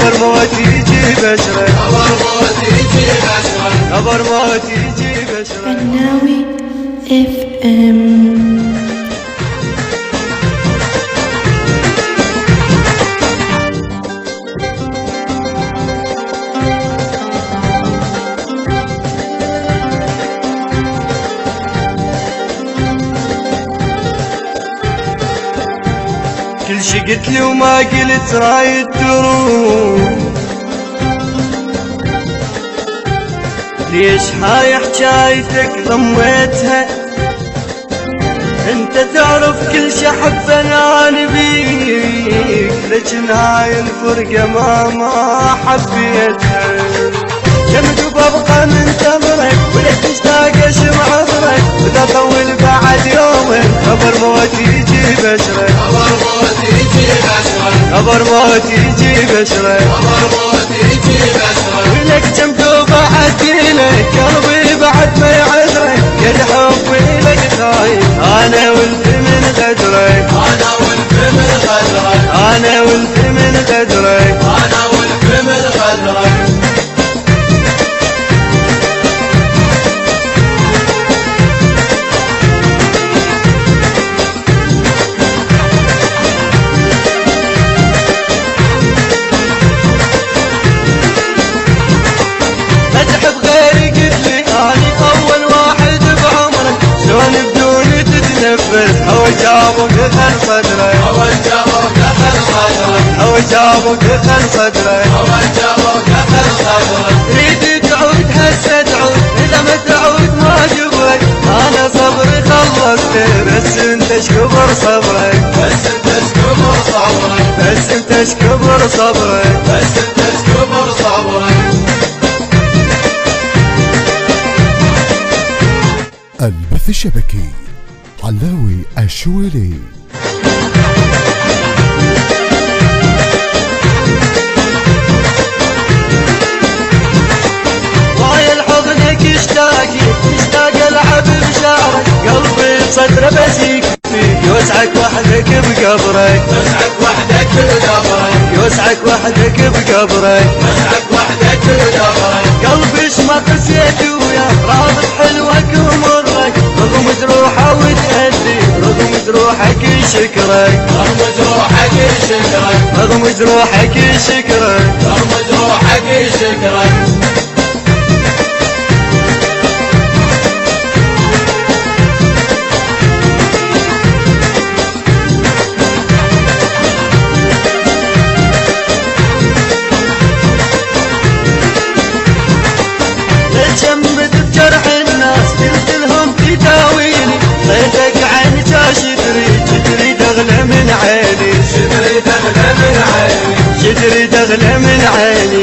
خبر موت يجي بشرك، خبر موت يجي بشرك، خبر موت يجي بشرك. قناوي FM. كل شي قلت لي وما قلت رايد تروح، ليش هاي حجايتك ضميتها؟ انت تعرف كل شي احب انا بيك، لكن هاي الفرقة ما حبيتها. كم ببقى منتظرك ولا تشتاق اشمع عذرك، واذا طول بعد يومين خبر موت يجي بشرك، خبر موت يجي بشرك، خبر موت يجي بشرك، خبر موت يجي بشرك. ولك كم بعد لك قلبي بعد ما يعذرك، قد حبي لك خايف انا والف من غدرك، انا والف من غدرك، انا والف من غدرك، انا والف من غدرك. هو جابك دخل صدرك، هو جابك دخل صدرك، هو جابك دخل صدرك، هو جابك دخل صدرك. تريد تعود هسه تعود، اذا ما تعود ما جبرك، انا صبري خلصت بس انت اشكبر صبرك، بس انت اشكبر صبرك، بس انت اشكبر صبرك، بس انت اشكبر صبرك. البث الشبكي علاوي الشويلي. ويا لحضنك اشتاق العب بشعرك، قلبي بصدره بس يكفيك، يوسعك وحدك بقبرك، يوسعك وحدك بقبرك، يوسعك وحدك بقبرك، يوسعك وحدك بقبرك. قلبي ما قسيت وياك راضي بحلوك ومرك، رغم جروحه وتأذي رغم جروحك شكرك، رغم جروحك شكرك، رغم جروحك شكرك، رغم جروحك شكرك. جنبت بجرح الناس قلت لهم تداويني، خيتك عن شتري تغلى من عيني، شتري تغلى من عيني، شتري تغلى من عيني،